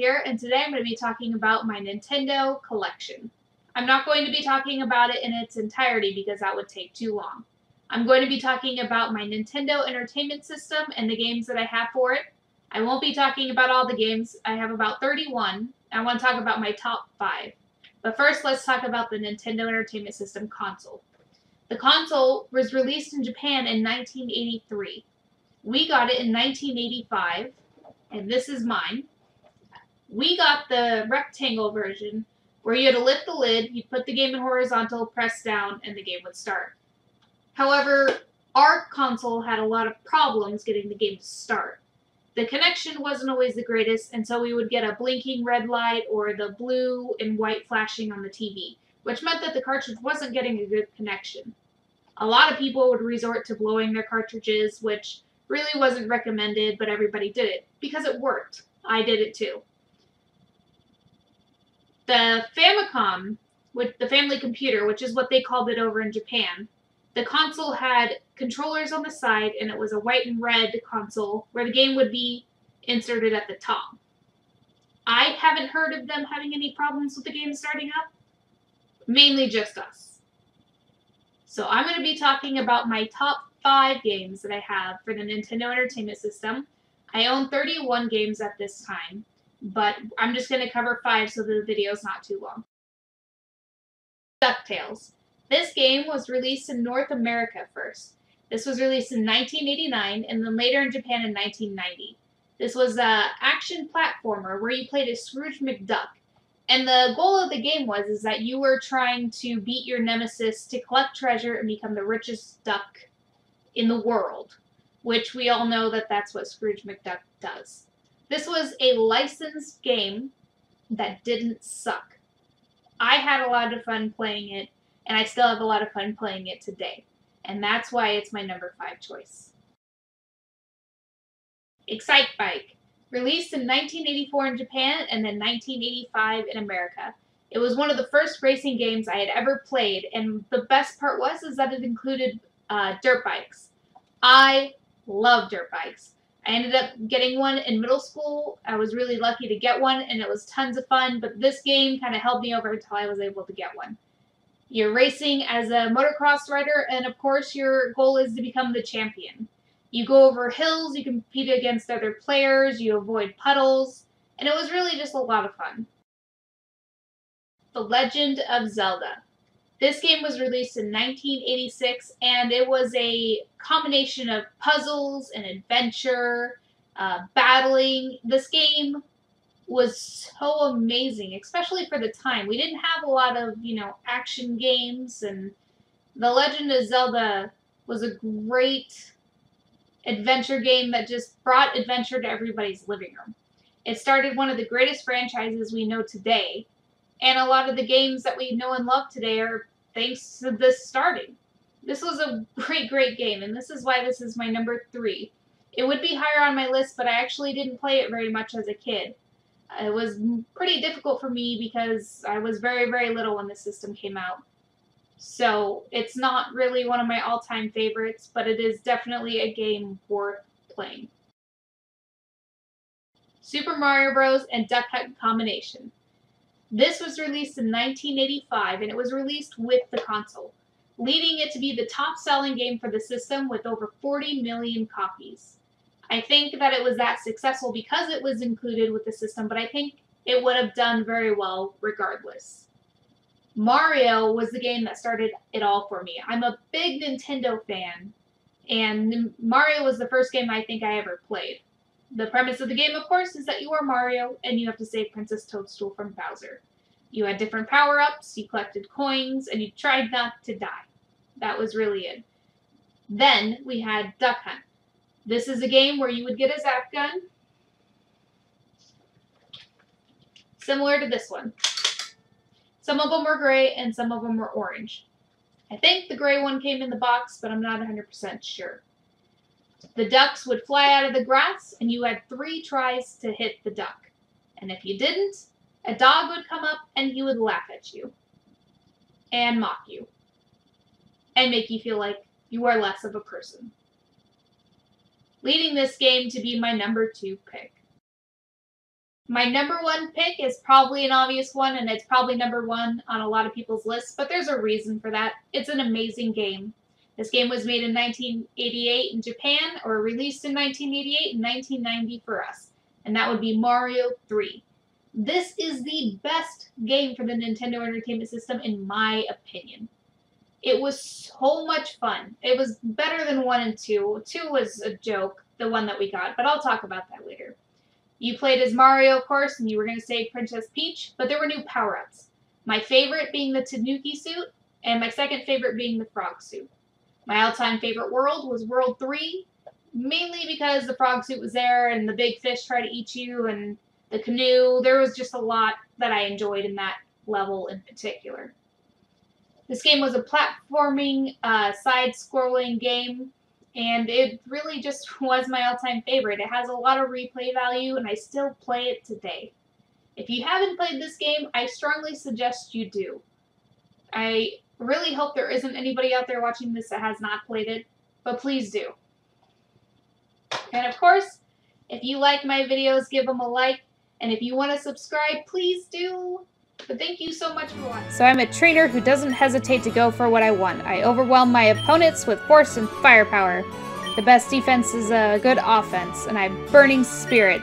here, and today I'm going to be talking about my Nintendo collection. I'm not going to be talking about it in its entirety because that would take too long. I'm going to be talking about my Nintendo Entertainment System and the games that I have for it. I won't be talking about all the games. I have about 31. I want to talk about my top 5. But first, let's talk about the Nintendo Entertainment System console. The console was released in Japan in 1983. We got it in 1985. And this is mine. We got the rectangle version where you had to lift the lid, you'd put the game in horizontal, press down, and the game would start. However, our console had a lot of problems getting the game to start. The connection wasn't always the greatest, and so we would get a blinking red light or the blue and white flashing on the TV, which meant that the cartridge wasn't getting a good connection. A lot of people would resort to blowing their cartridges, which really wasn't recommended, but everybody did it because it worked. I did it too. The Famicom, with the family computer, which is what they called it over in Japan, the console had controllers on the side, and it was a white and red console where the game would be inserted at the top. I haven't heard of them having any problems with the game starting up. Mainly just us. So I'm going to be talking about my top 5 games that I have for the Nintendo Entertainment System. I own 31 games at this time, but I'm just going to cover 5 so the video's not too long. DuckTales. This game was released in North America first. This was released in 1989 and then later in Japan in 1990. This was an action platformer where you played as Scrooge McDuck. And the goal of the game was that you were trying to beat your nemesis to collect treasure and become the richest duck in the world, which we all know that that's what Scrooge McDuck does. This was a licensed game that didn't suck. I had a lot of fun playing it, and I still have a lot of fun playing it today. And that's why it's my number 5 choice. Excitebike. Released in 1984 in Japan and then 1985 in America. It was one of the first racing games I had ever played, and the best part was that it included dirt bikes. I love dirt bikes. I ended up getting one in middle school. I was really lucky to get one, and it was tons of fun, but this game kind of held me over until I was able to get one. You're racing as a motocross rider, and of course your goal is to become the champion. You go over hills, you compete against other players, you avoid puddles, and it was really just a lot of fun. The Legend of Zelda. This game was released in 1986, and it was a combination of puzzles and adventure, battling. This game was so amazing, especially for the time. We didn't have a lot of, action games, and The Legend of Zelda was a great adventure game that just brought adventure to everybody's living room. It started one of the greatest franchises we know today, and a lot of the games that we know and love today are thanks to this starting. This was a great game, and this is why this is my number 3. It would be higher on my list, but I actually didn't play it very much as a kid. It was pretty difficult for me because I was very little when the system came out. So it's not really one of my all-time favorites, but it is definitely a game worth playing. Super Mario Bros. And Duck Hunt Combination. This was released in 1985, and it was released with the console, leading it to be the top-selling game for the system with over 40 million copies. I think that it was that successful because it was included with the system, but I think it would have done very well regardless. Mario was the game that started it all for me. I'm a big Nintendo fan, and Mario was the first game I think I ever played. The premise of the game, of course, is that you are Mario, and you have to save Princess Toadstool from Bowser. You had different power-ups, you collected coins, and you tried not to die. That was really it. Then we had Duck Hunt. This is a game where you would get a zap gun, similar to this one. Some of them were gray and some of them were orange. I think the gray one came in the box, but I'm not 100% sure. The ducks would fly out of the grass, and you had 3 tries to hit the duck. And if you didn't, a dog would come up and he would laugh at you and mock you and make you feel like you are less of a person, leading this game to be my number 2 pick. My number one pick is probably an obvious one, and it's probably number one on a lot of people's lists, but there's a reason for that. It's an amazing game. This game was made in 1988 in Japan, or released in 1988 and 1990 for us, and that would be Mario 3. This is the best game for the Nintendo Entertainment System, in my opinion. It was so much fun. It was better than 1 and 2. 2 was a joke, the one that we got, but I'll talk about that later. You played as Mario, of course, and you were going to save Princess Peach, but there were new power-ups. My favorite being the Tanuki suit, and my second favorite being the frog suit. My all-time favorite world was World 3, mainly because the frog suit was there, and the big fish tried to eat you, and the canoe. There was just a lot that I enjoyed in that level in particular. This game was a platforming, side-scrolling game, and it really just was my all-time favorite. It has a lot of replay value, and I still play it today. If you haven't played this game, I strongly suggest you do. I really hope there isn't anybody out there watching this that has not played it, but please do. And of course, if you like my videos, give them a like, and if you want to subscribe, please do. But thank you so much for watching. So I'm a trainer who doesn't hesitate to go for what I want. I overwhelm my opponents with force and firepower. The best defense is a good offense, and I have burning spirit.